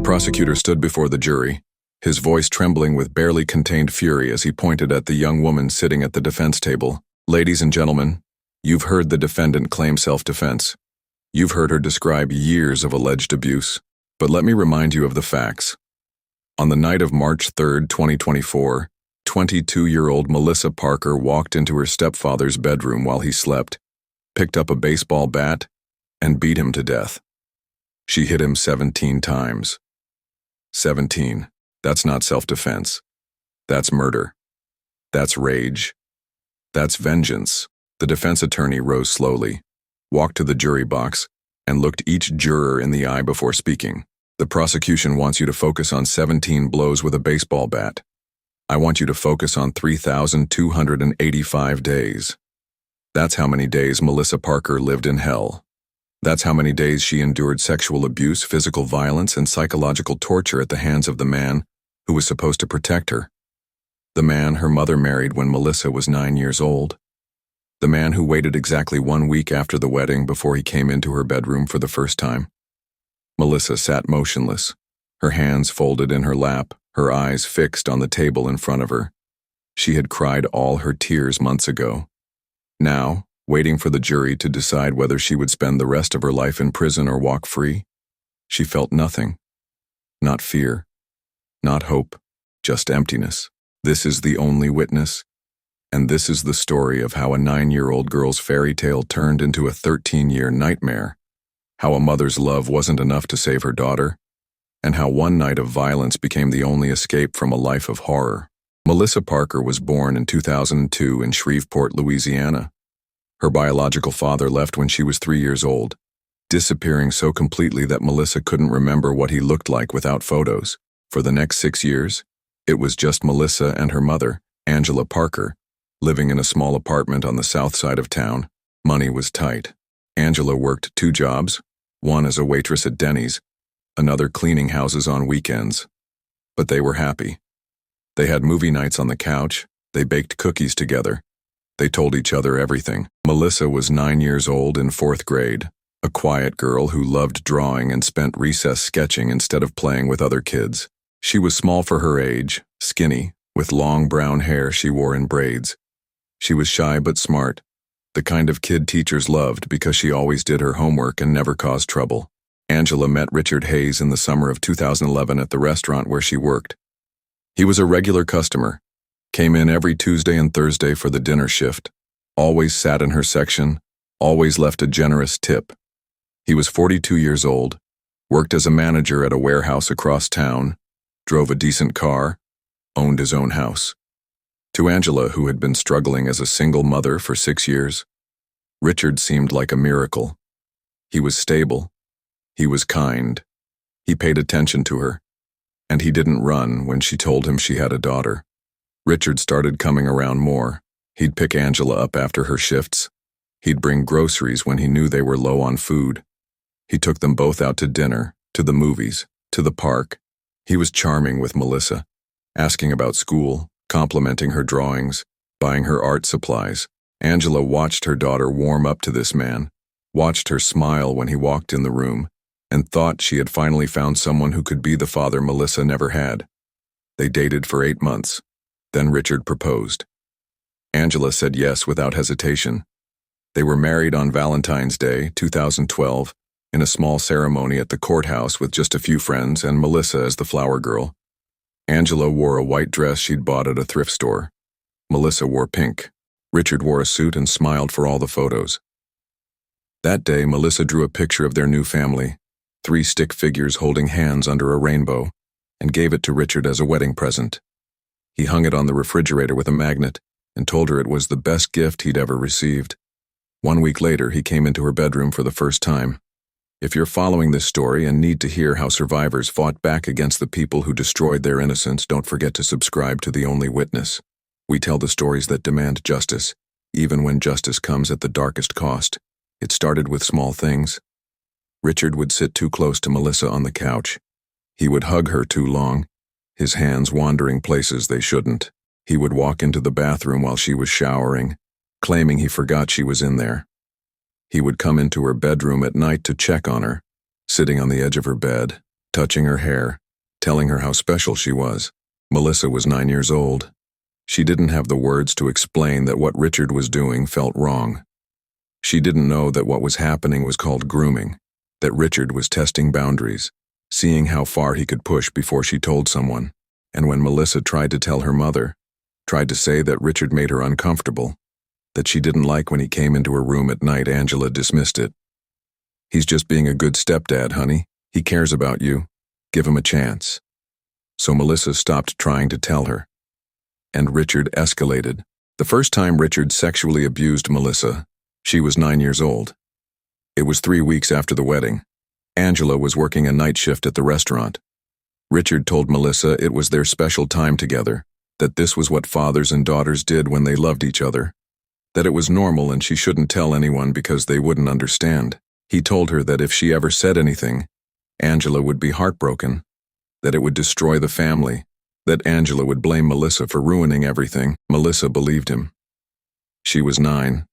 prosecutor stood before the jury, his voice trembling with barely contained fury as he pointed at the young woman sitting at the defense table. Ladies and gentlemen, you've heard the defendant claim self-defense. You've heard her describe years of alleged abuse. But let me remind you of the facts. On the night of March 3, 2024, 22-year-old Melissa Parker walked into her stepfather's bedroom while he slept, picked up a baseball bat, and beat him to death. She hit him 17 times. 17. That's not self-defense. That's murder. That's rage. That's vengeance. The defense attorney rose slowly, walked to the jury box, and looked each juror in the eye before speaking. The prosecution wants you to focus on 17 blows with a baseball bat. I want you to focus on 3,285 days. That's how many days Melissa Parker lived in hell. That's how many days she endured sexual abuse, physical violence, and psychological torture at the hands of the man who was supposed to protect her. The man her mother married when Melissa was 9 years old. The man who waited exactly 1 week after the wedding before he came into her bedroom for the first time. Melissa sat motionless, her hands folded in her lap, her eyes fixed on the table in front of her. She had cried all her tears months ago. Now, waiting for the jury to decide whether she would spend the rest of her life in prison or walk free, she felt nothing. Not fear, not hope, just emptiness. This is the only witness, and this is the story of how a 9-year-old girl's fairy tale turned into a 13-year nightmare, how a mother's love wasn't enough to save her daughter, and how one night of violence became the only escape from a life of horror. Melissa Parker was born in 2002 in Shreveport, Louisiana. Her biological father left when she was 3 years old, disappearing so completely that Melissa couldn't remember what he looked like without photos. For the next 6 years, it was just Melissa and her mother, Angela Parker, living in a small apartment on the south side of town. Money was tight. Angela worked 2 jobs, one as a waitress at Denny's, another cleaning houses on weekends. But they were happy. They had movie nights on the couch, they baked cookies together. They told each other everything. Melissa was 9 years old in 4th grade, a quiet girl who loved drawing and spent recess sketching instead of playing with other kids. She was small for her age, skinny, with long brown hair she wore in braids. She was shy but smart, the kind of kid teachers loved because she always did her homework and never caused trouble. Angela met Richard Hayes in the summer of 2011 at the restaurant where she worked. He was a regular customer, came in every Tuesday and Thursday for the dinner shift, always sat in her section, always left a generous tip. He was 42 years old, worked as a manager at a warehouse across town, drove a decent car, owned his own house. To Angela, who had been struggling as a single mother for 6 years, Richard seemed like a miracle. He was stable, he was kind, he paid attention to her, and he didn't run when she told him she had a daughter. Richard started coming around more. He'd pick Angela up after her shifts. He'd bring groceries when he knew they were low on food. He took them both out to dinner, to the movies, to the park. He was charming with Melissa, asking about school, complimenting her drawings, buying her art supplies. Angela watched her daughter warm up to this man, watched her smile when he walked in the room, and thought she had finally found someone who could be the father Melissa never had. They dated for 8 months. Then Richard proposed. Angela said yes without hesitation. They were married on Valentine's Day, 2012, in a small ceremony at the courthouse with just a few friends and Melissa as the flower girl. Angela wore a white dress she'd bought at a thrift store. Melissa wore pink. Richard wore a suit and smiled for all the photos. That day, Melissa drew a picture of their new family, 3 stick figures holding hands under a rainbow, and gave it to Richard as a wedding present. He hung it on the refrigerator with a magnet and told her it was the best gift he'd ever received. 1 week later, he came into her bedroom for the first time. If you're following this story and need to hear how survivors fought back against the people who destroyed their innocence, don't forget to subscribe to The Only Witness. We tell the stories that demand justice, even when justice comes at the darkest cost. It started with small things. Richard would sit too close to Melissa on the couch. He would hug her too long, his hands wandering places they shouldn't. He would walk into the bathroom while she was showering, claiming he forgot she was in there. He would come into her bedroom at night to check on her, sitting on the edge of her bed, touching her hair, telling her how special she was. Melissa was 9 years old. She didn't have the words to explain that what Richard was doing felt wrong. She didn't know that what was happening was called grooming, that Richard was testing boundaries, seeing how far he could push before she told someone. And when Melissa tried to tell her mother, tried to say that Richard made her uncomfortable, that she didn't like when he came into her room at night, Angela dismissed it. "He's just being a good stepdad, honey. He cares about you. Give him a chance." So Melissa stopped trying to tell her. And Richard escalated. The first time Richard sexually abused Melissa, she was 9 years old. It was 3 weeks after the wedding. Angela was working a night shift at the restaurant. Richard told Melissa it was their special time together, that this was what fathers and daughters did when they loved each other, that it was normal and she shouldn't tell anyone because they wouldn't understand. He told her that if she ever said anything, Angela would be heartbroken, that it would destroy the family, that Angela would blame Melissa for ruining everything. Melissa believed him. She was 9.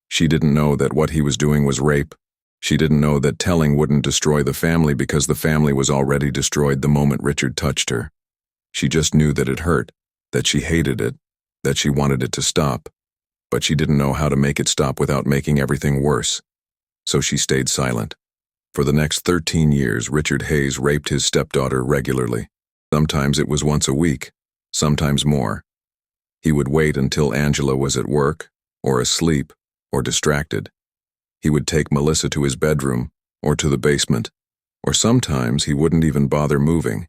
She didn't know that what he was doing was rape. She didn't know that telling wouldn't destroy the family because the family was already destroyed the moment Richard touched her. She just knew that it hurt, that she hated it, that she wanted it to stop, but she didn't know how to make it stop without making everything worse. So she stayed silent. For the next 13 years, Richard Hayes raped his stepdaughter regularly. Sometimes it was once a week, sometimes more. He would wait until Angela was at work, or asleep, or distracted. He would take Melissa to his bedroom, or to the basement, or sometimes he wouldn't even bother moving.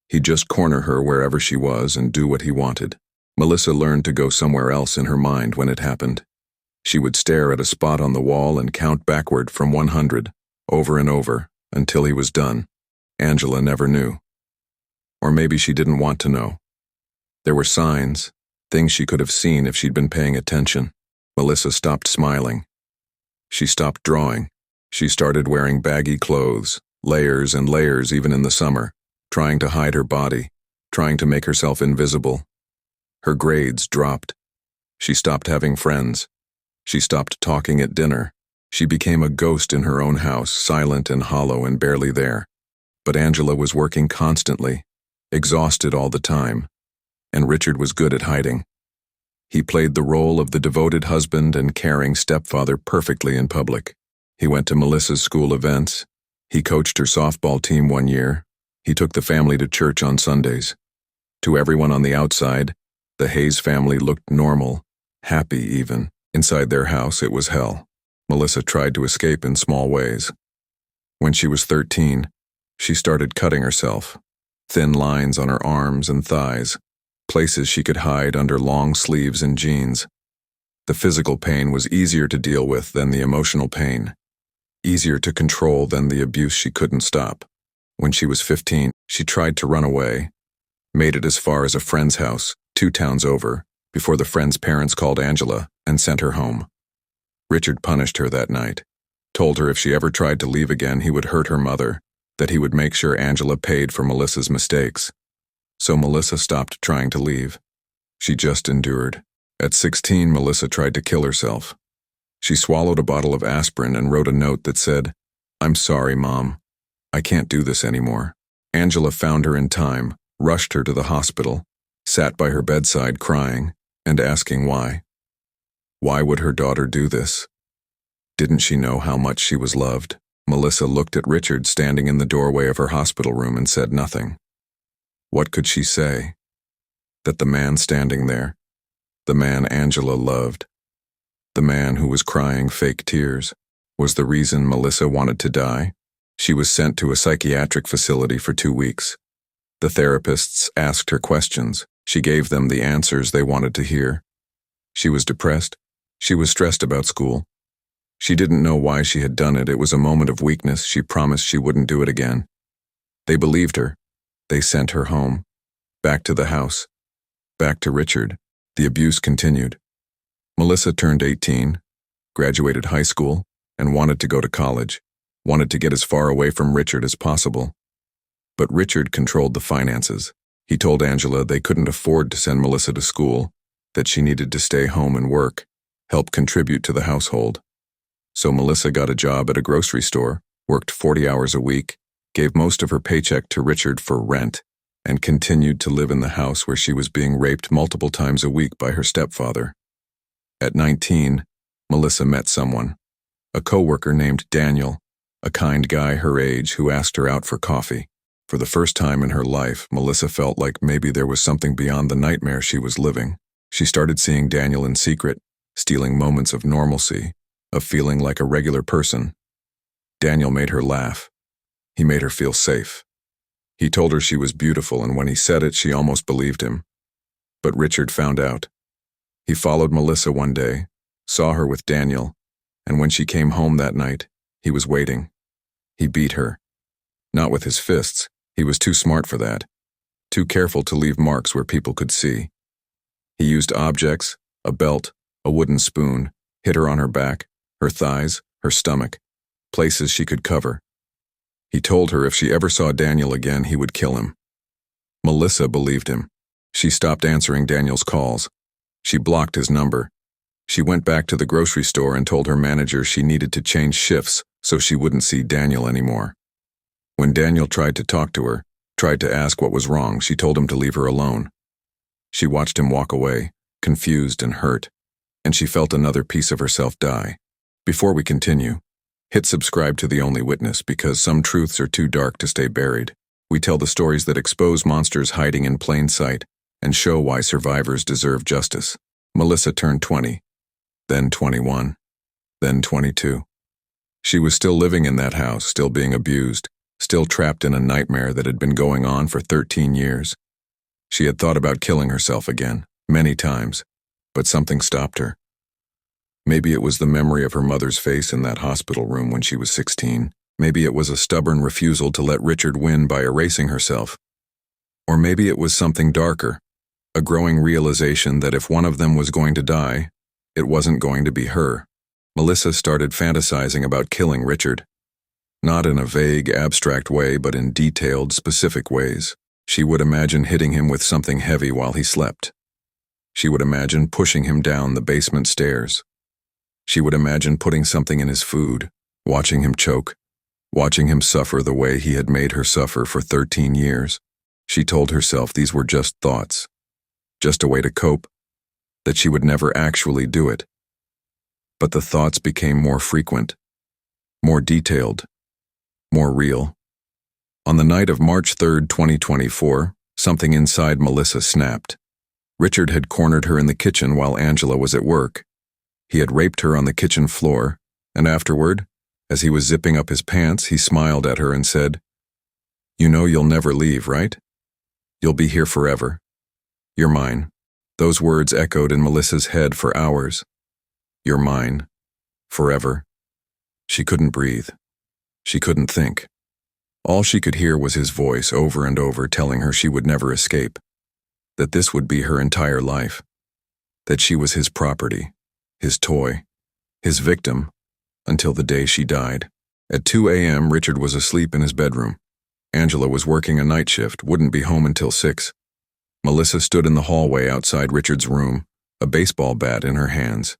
He'd just corner her wherever she was and do what he wanted. Melissa learned to go somewhere else in her mind when it happened. She would stare at a spot on the wall and count backward from 100, over and over, until he was done. Angela never knew. Or maybe she didn't want to know. There were signs, things she could have seen if she'd been paying attention. Melissa stopped smiling. She stopped drawing. She started wearing baggy clothes, layers and layers even in the summer, trying to hide her body, trying to make herself invisible. Her grades dropped. She stopped having friends. She stopped talking at dinner. She became a ghost in her own house, silent and hollow and barely there. But Angela was working constantly, exhausted all the time, and Richard was good at hiding. He played the role of the devoted husband and caring stepfather perfectly in public. He went to Melissa's school events. He coached her softball team one year. He took the family to church on Sundays. To everyone on the outside, the Hayes family looked normal, happy even. Inside their house, it was hell. Melissa tried to escape in small ways. When she was 13, she started cutting herself. Thin lines on her arms and thighs, places she could hide under long sleeves and jeans. The physical pain was easier to deal with than the emotional pain, easier to control than the abuse she couldn't stop. When she was 15, she tried to run away, made it as far as a friend's house, 2 towns over, before the friend's parents called Angela and sent her home. Richard punished her that night, told her if she ever tried to leave again he would hurt her mother, that he would make sure Angela paid for Melissa's mistakes. So Melissa stopped trying to leave. She just endured. At 16, Melissa tried to kill herself. She swallowed a bottle of aspirin and wrote a note that said, "I'm sorry, Mom. I can't do this anymore." Angela found her in time, rushed her to the hospital, sat by her bedside crying and asking why. Why would her daughter do this? Didn't she know how much she was loved? Melissa looked at Richard standing in the doorway of her hospital room and said nothing. What could she say? That the man standing there, the man Angela loved, the man who was crying fake tears, was the reason Melissa wanted to die? She was sent to a psychiatric facility for 2 weeks. The therapists asked her questions. She gave them the answers they wanted to hear. She was depressed. She was stressed about school. She didn't know why she had done it. It was a moment of weakness. She promised she wouldn't do it again. They believed her. They sent her home. Back to the house. Back to Richard. The abuse continued. Melissa turned 18, graduated high school, and wanted to go to college, wanted to get as far away from Richard as possible. But Richard controlled the finances. He told Angela they couldn't afford to send Melissa to school, that she needed to stay home and work, help contribute to the household. So Melissa got a job at a grocery store, worked 40 hours a week, gave most of her paycheck to Richard for rent, and continued to live in the house where she was being raped multiple times a week by her stepfather. At 19, Melissa met someone, a coworker named Daniel, a kind guy her age who asked her out for coffee. For the first time in her life, Melissa felt like maybe there was something beyond the nightmare she was living. She started seeing Daniel in secret, stealing moments of normalcy, of feeling like a regular person. Daniel made her laugh. He made her feel safe. He told her she was beautiful, and when he said it, she almost believed him. But Richard found out. He followed Melissa one day, saw her with Daniel, and when she came home that night, he was waiting. He beat her. Not with his fists. He was too smart for that. Too careful to leave marks where people could see. He used objects, a belt, a wooden spoon, hit her on her back, her thighs, her stomach, places she could cover. He told her if she ever saw Daniel again, he would kill him. Melissa believed him. She stopped answering Daniel's calls. She blocked his number. She went back to the grocery store and told her manager she needed to change shifts so she wouldn't see Daniel anymore. When Daniel tried to talk to her, tried to ask what was wrong, she told him to leave her alone. She watched him walk away, confused and hurt, and she felt another piece of herself die. Before we continue, hit subscribe to The Only Witness because some truths are too dark to stay buried. We tell the stories that expose monsters hiding in plain sight and show why survivors deserve justice. Melissa turned 20, then 21, then 22. She was still living in that house, still being abused, still trapped in a nightmare that had been going on for 13 years. She had thought about killing herself again, many times, but something stopped her. Maybe it was the memory of her mother's face in that hospital room when she was 16. Maybe it was a stubborn refusal to let Richard win by erasing herself. Or maybe it was something darker, a growing realization that if one of them was going to die, it wasn't going to be her. Melissa started fantasizing about killing Richard. Not in a vague, abstract way, but in detailed, specific ways. She would imagine hitting him with something heavy while he slept. She would imagine pushing him down the basement stairs. She would imagine putting something in his food, watching him choke, watching him suffer the way he had made her suffer for 13 years. She told herself these were just thoughts, just a way to cope, that she would never actually do it. But the thoughts became more frequent, more detailed, more real. On the night of March 3, 2024, something inside Melissa snapped. Richard had cornered her in the kitchen while Angela was at work. He had raped her on the kitchen floor, and afterward, as he was zipping up his pants, he smiled at her and said, "You know you'll never leave, right? You'll be here forever. You're mine." Those words echoed in Melissa's head for hours. You're mine. Forever. She couldn't breathe. She couldn't think. All she could hear was his voice over and over telling her she would never escape, that this would be her entire life, that she was his property, his toy, his victim, until the day she died. At 2 a.m., Richard was asleep in his bedroom. Angela was working a night shift, wouldn't be home until 6. Melissa stood in the hallway outside Richard's room, a baseball bat in her hands.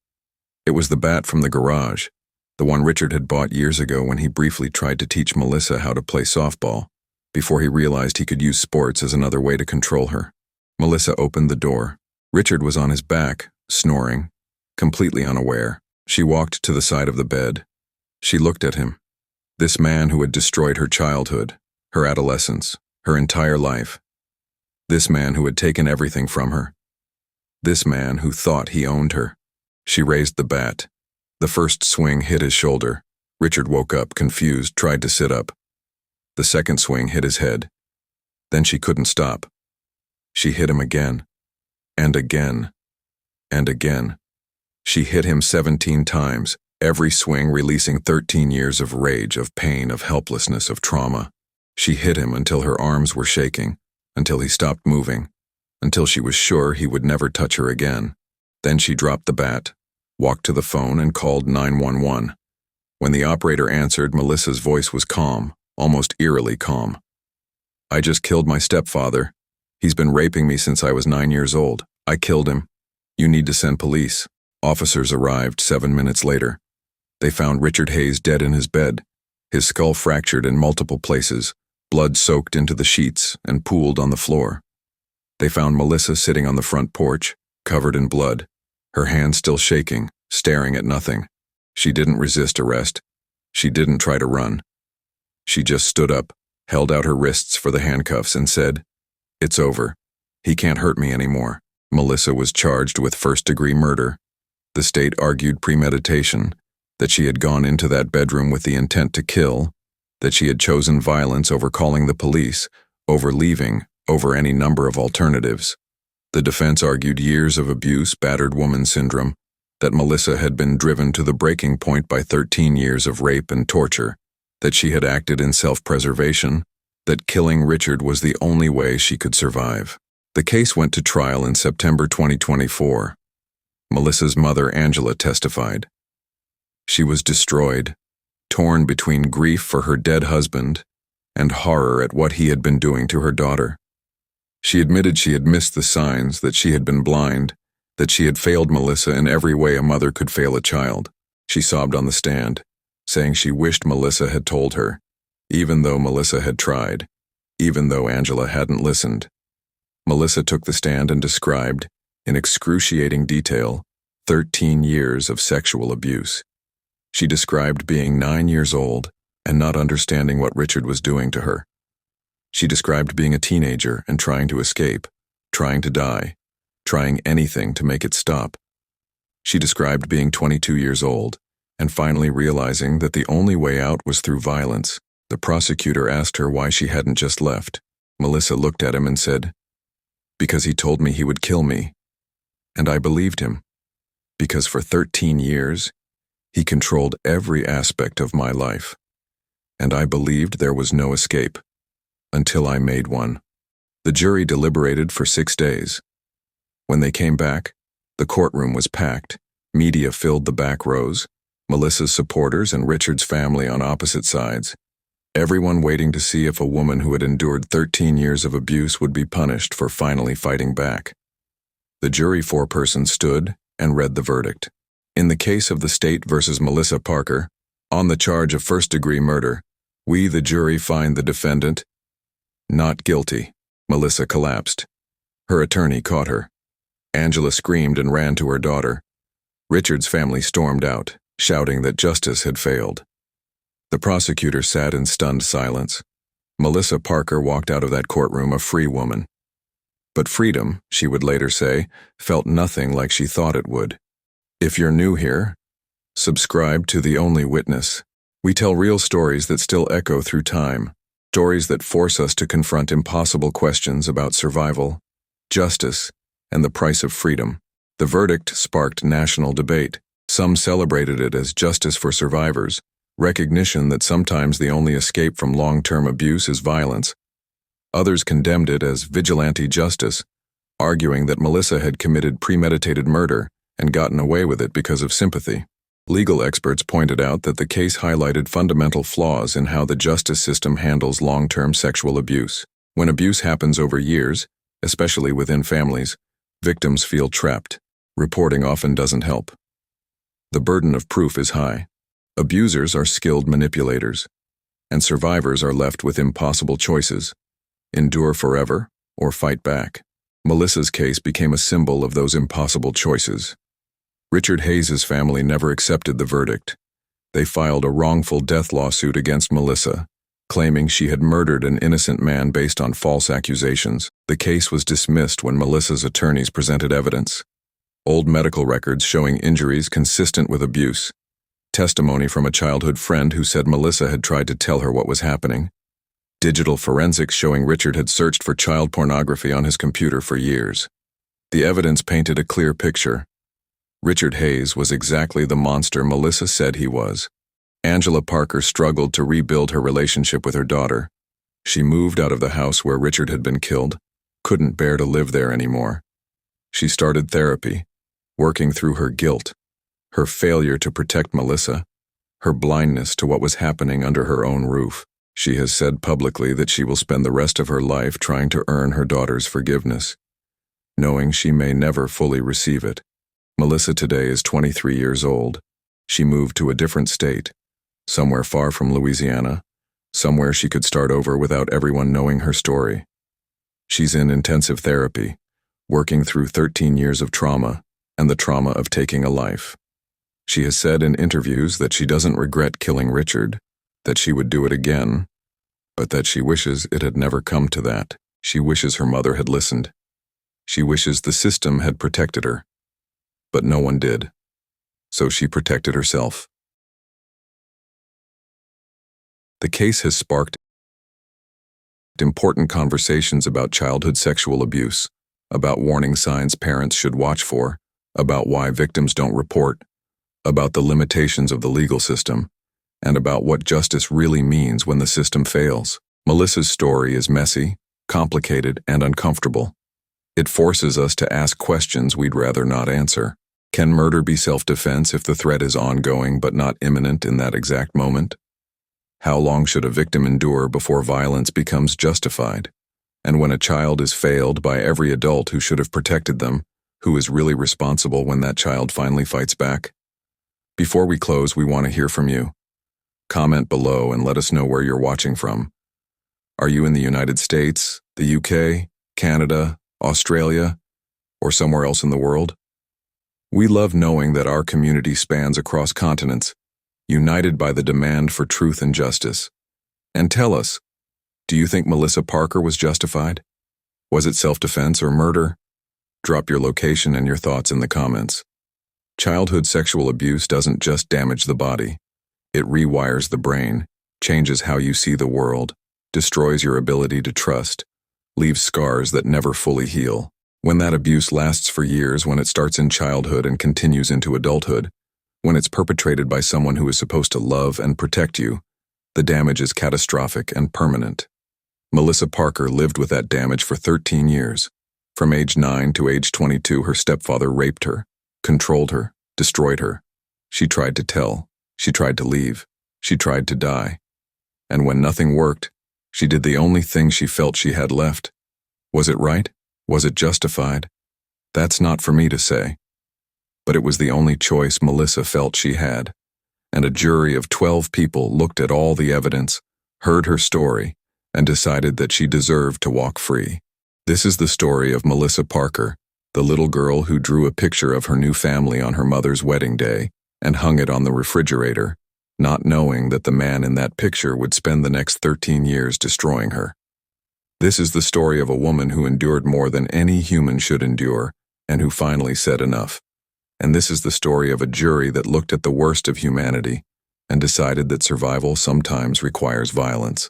It was the bat from the garage, the one Richard had bought years ago when he briefly tried to teach Melissa how to play softball, before he realized he could use sports as another way to control her. Melissa opened the door. Richard was on his back, snoring, completely unaware. She walked to the side of the bed. She looked at him. This man who had destroyed her childhood, her adolescence, her entire life. This man who had taken everything from her. This man who thought he owned her. She raised the bat. The first swing hit his shoulder. Richard woke up, confused, tried to sit up. The second swing hit his head. Then she couldn't stop. She hit him again, and again, and again. She hit him 17 times, every swing releasing 13 years of rage, of pain, of helplessness, of trauma. She hit him until her arms were shaking, until he stopped moving, until she was sure he would never touch her again. Then she dropped the bat, walked to the phone and called 911. When the operator answered, Melissa's voice was calm, almost eerily calm. "I just killed my stepfather. He's been raping me since I was 9 years old. I killed him. You need to send police." Officers arrived 7 minutes later. They found Richard Hayes dead in his bed, his skull fractured in multiple places, Blood soaked into the sheets and pooled on the floor. They found Melissa sitting on the front porch, covered in blood, her hands still shaking, staring at nothing. She didn't resist arrest. She didn't try to run. She just stood up, held out her wrists for the handcuffs and said, "It's over. He can't hurt me anymore." Melissa was charged with first-degree murder. The state argued premeditation, that she had gone into that bedroom with the intent to kill, that she had chosen violence over calling the police, over leaving, over any number of alternatives. The defense argued years of abuse, battered woman syndrome, that Melissa had been driven to the breaking point by 13 years of rape and torture, that she had acted in self-preservation, that killing Richard was the only way she could survive. The case went to trial in September 2024. Melissa's mother, Angela, testified. She was destroyed, torn between grief for her dead husband and horror at what he had been doing to her daughter. She admitted she had missed the signs, that she had been blind, that she had failed Melissa in every way a mother could fail a child. She sobbed on the stand, saying she wished Melissa had told her, even though Melissa had tried, even though Angela hadn't listened. Melissa took the stand and described, in excruciating detail, 13 years of sexual abuse. She described being 9 years old and not understanding what Richard was doing to her. She described being a teenager and trying to escape, trying to die, trying anything to make it stop. She described being 22 years old and finally realizing that the only way out was through violence. The prosecutor asked her why she hadn't just left. Melissa looked at him and said, "Because he told me he would kill me. And I believed him. Because for 13 years, he controlled every aspect of my life. And I believed there was no escape. Until I made one." The jury deliberated for 6 days. When they came back, the courtroom was packed. Media filled the back rows, Melissa's supporters and Richard's family on opposite sides. Everyone waiting to see if a woman who had endured 13 years of abuse would be punished for finally fighting back. The jury foreperson stood and read the verdict. In the case of the state versus Melissa Parker, on the charge of first-degree murder, we, the jury, find the defendant not guilty. Melissa collapsed. Her attorney caught her. Angela screamed and ran to her daughter. Richard's family stormed out, shouting that justice had failed. The prosecutor sat in stunned silence. Melissa Parker walked out of that courtroom a free woman. But freedom, she would later say, felt nothing like she thought it would. If you're new here, subscribe to The Only Witness. We tell real stories that still echo through time, stories that force us to confront impossible questions about survival, justice, and the price of freedom. The verdict sparked national debate. Some celebrated it as justice for survivors, recognition that sometimes the only escape from long-term abuse is violence. Others condemned it as vigilante justice, arguing that Melissa had committed premeditated murder and gotten away with it because of sympathy. Legal experts pointed out that the case highlighted fundamental flaws in how the justice system handles long-term sexual abuse. When abuse happens over years, especially within families, victims feel trapped. Reporting often doesn't help. The burden of proof is high. Abusers are skilled manipulators, and survivors are left with impossible choices: endure forever or fight back. Melissa's case became a symbol of those impossible choices. Richard Hayes's family never accepted the verdict. They filed a wrongful death lawsuit against Melissa, claiming she had murdered an innocent man based on false accusations. The case was dismissed when Melissa's attorneys presented evidence. Old medical records showing injuries consistent with abuse. Testimony from a childhood friend who said Melissa had tried to tell her what was happening. Digital forensics showing Richard had searched for child pornography on his computer for years. The evidence painted a clear picture. Richard Hayes was exactly the monster Melissa said he was. Angela Parker struggled to rebuild her relationship with her daughter. She moved out of the house where Richard had been killed, couldn't bear to live there anymore. She started therapy, working through her guilt, her failure to protect Melissa, her blindness to what was happening under her own roof. She has said publicly that she will spend the rest of her life trying to earn her daughter's forgiveness, knowing she may never fully receive it. Melissa today is 23 years old. She moved to a different state, somewhere far from Louisiana, somewhere she could start over without everyone knowing her story. She's in intensive therapy, working through 13 years of trauma and the trauma of taking a life. She has said in interviews that she doesn't regret killing Richard, that she would do it again, but that she wishes it had never come to that. She wishes her mother had listened. She wishes the system had protected her. But no one did. So she protected herself. The case has sparked important conversations about childhood sexual abuse, about warning signs parents should watch for, about why victims don't report, about the limitations of the legal system, and about what justice really means when the system fails. Melissa's story is messy, complicated, and uncomfortable. It forces us to ask questions we'd rather not answer. Can murder be self-defense if the threat is ongoing but not imminent in that exact moment? How long should a victim endure before violence becomes justified? And when a child is failed by every adult who should have protected them, who is really responsible when that child finally fights back? Before we close, we want to hear from you. Comment below and let us know where you're watching from. Are you in the United States, the UK, Canada, Australia, or somewhere else in the world? We love knowing that our community spans across continents, united by the demand for truth and justice. And tell us, do you think Melissa Parker was justified? Was it self-defense or murder? Drop your location and your thoughts in the comments. Childhood sexual abuse doesn't just damage the body. It rewires the brain, changes how you see the world, destroys your ability to trust, leaves scars that never fully heal. When that abuse lasts for years, when it starts in childhood and continues into adulthood, when it's perpetrated by someone who is supposed to love and protect you, the damage is catastrophic and permanent. Melissa Parker lived with that damage for 13 years. From age 9 to age 22, her stepfather raped her, controlled her, destroyed her. She tried to tell. She tried to leave. She tried to die. And when nothing worked, she did the only thing she felt she had left. Was it right? Was it justified? That's not for me to say. But it was the only choice Melissa felt she had. And a jury of 12 people looked at all the evidence, heard her story, and decided that she deserved to walk free. This is the story of Melissa Parker, the little girl who drew a picture of her new family on her mother's wedding day and hung it on the refrigerator, not knowing that the man in that picture would spend the next 13 years destroying her. This is the story of a woman who endured more than any human should endure, and who finally said enough. And this is the story of a jury that looked at the worst of humanity and decided that survival sometimes requires violence.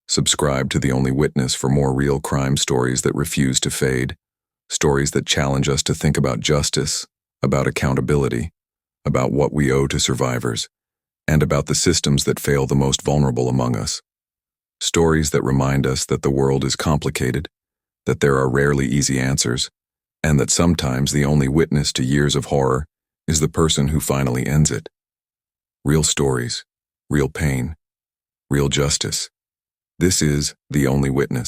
Subscribe to The Only Witness for more real crime stories that refuse to fade, stories that challenge us to think about justice, about accountability, about what we owe to survivors, and about the systems that fail the most vulnerable among us. Stories that remind us that the world is complicated, that there are rarely easy answers, and that sometimes the only witness to years of horror is the person who finally ends it. Real stories, real pain, real justice. This is The Only Witness.